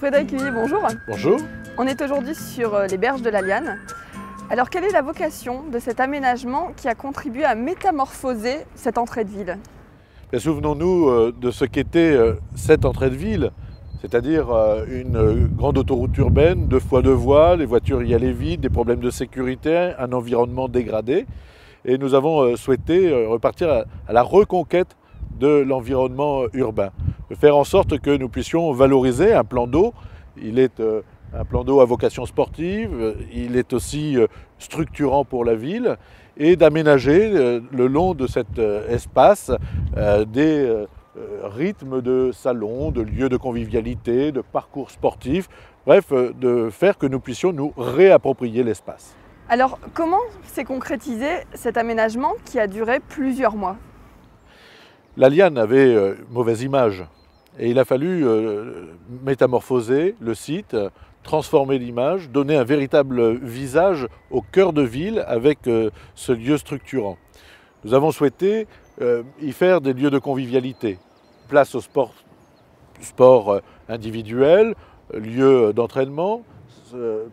Frédéric Huillier, bonjour. Bonjour. On est aujourd'hui sur les berges de la Liane. Alors quelle est la vocation de cet aménagement qui a contribué à métamorphoser cette entrée de ville? Souvenons-nous de ce qu'était cette entrée de ville, c'est-à-dire une grande autoroute urbaine, 2 fois 2 voies, les voitures y allaient vite, des problèmes de sécurité, un environnement dégradé. Et nous avons souhaité repartir à la reconquête de l'environnement urbain, de faire en sorte que nous puissions valoriser un plan d'eau. Il est un plan d'eau à vocation sportive, il est aussi structurant pour la ville, et d'aménager le long de cet espace des rythmes de salons, de lieux de convivialité, de parcours sportifs, bref, de faire que nous puissions nous réapproprier l'espace. Alors comment s'est concrétisé cet aménagement qui a duré plusieurs mois? La Liane avait mauvaise image et il a fallu métamorphoser le site, transformer l'image, donner un véritable visage au cœur de ville avec ce lieu structurant. Nous avons souhaité y faire des lieux de convivialité, place au sport individuel, lieu d'entraînement,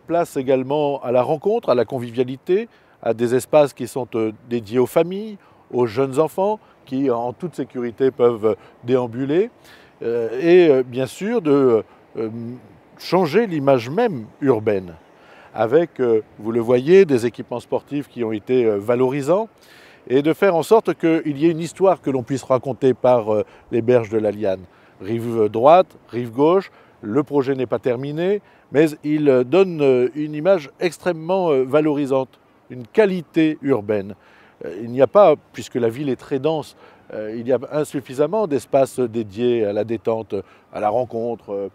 place également à la rencontre, à la convivialité, à des espaces qui sont dédiés aux familles, aux jeunes enfants qui en toute sécurité peuvent déambuler et bien sûr de changer l'image même urbaine avec, vous le voyez, des équipements sportifs qui ont été valorisants et de faire en sorte qu'il y ait une histoire que l'on puisse raconter par les berges de la Liane. Rive droite, rive gauche, le projet n'est pas terminé, mais il donne une image extrêmement valorisante, une qualité urbaine. Il n'y a pas, puisque la ville est très dense, il y a insuffisamment d'espace dédié à la détente, à la rencontre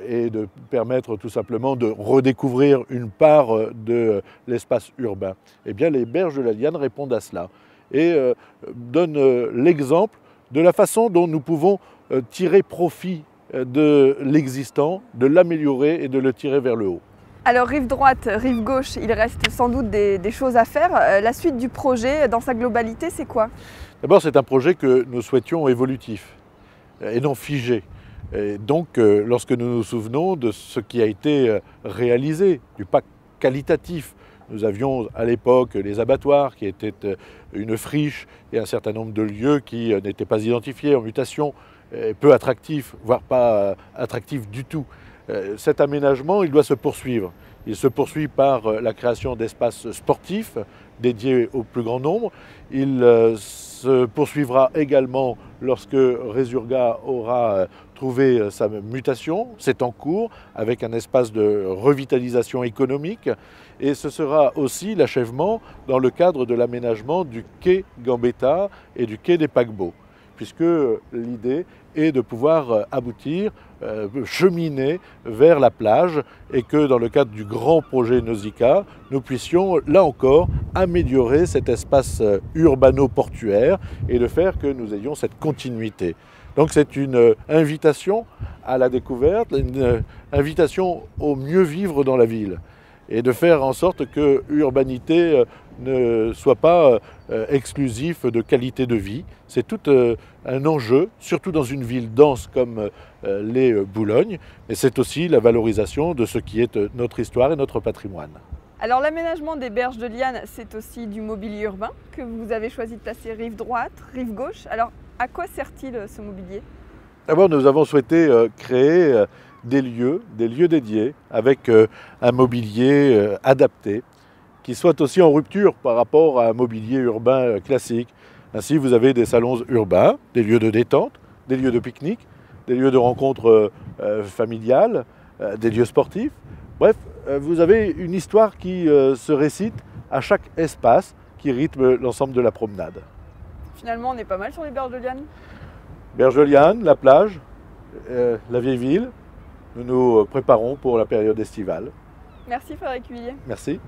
et de permettre tout simplement de redécouvrir une part de l'espace urbain. Eh bien, les berges de la Liane répondent à cela et donnent l'exemple de la façon dont nous pouvons tirer profit de l'existant, de l'améliorer et de le tirer vers le haut. Alors rive droite, rive gauche, il reste sans doute des choses à faire. La suite du projet dans sa globalité, c'est quoi? D'abord, c'est un projet que nous souhaitions évolutif et non figé. Et donc, lorsque nous nous souvenons de ce qui a été réalisé, du pacte qualitatif, nous avions à l'époque les abattoirs qui étaient une friche et un certain nombre de lieux qui n'étaient pas identifiés en mutation, peu attractifs, voire pas attractifs du tout. Cet aménagement, il doit se poursuivre. Il se poursuit par la création d'espaces sportifs dédiés au plus grand nombre. Il se poursuivra également lorsque Résurga aura trouvé sa mutation. C'est en cours avec un espace de revitalisation économique. Et ce sera aussi l'achèvement dans le cadre de l'aménagement du quai Gambetta et du quai des paquebots, puisque l'idée est de pouvoir aboutir, cheminer vers la plage et que dans le cadre du grand projet Nausicaa, nous puissions là encore améliorer cet espace urbano-portuaire et de faire que nous ayons cette continuité. Donc c'est une invitation à la découverte, une invitation au mieux vivre dans la ville et de faire en sorte que l'urbanité ne soit pas exclusif de qualité de vie. C'est tout un enjeu, surtout dans une ville dense comme l'est Boulogne, et c'est aussi la valorisation de ce qui est notre histoire et notre patrimoine. Alors l'aménagement des berges de Liane, c'est aussi du mobilier urbain que vous avez choisi de placer rive droite, rive gauche. Alors à quoi sert-il ce mobilier? D'abord, nous avons souhaité créer des lieux dédiés avec un mobilier adapté qui soit aussi en rupture par rapport à un mobilier urbain classique. Ainsi, vous avez des salons urbains, des lieux de détente, des lieux de pique-nique, des lieux de rencontres familiales, des lieux sportifs. Bref, vous avez une histoire qui se récite à chaque espace qui rythme l'ensemble de la promenade. Finalement, on est pas mal sur les berges de Liane. Berges de Liane, la plage, la vieille ville. Nous nous préparons pour la période estivale. Merci Frédéric Huillier. Merci.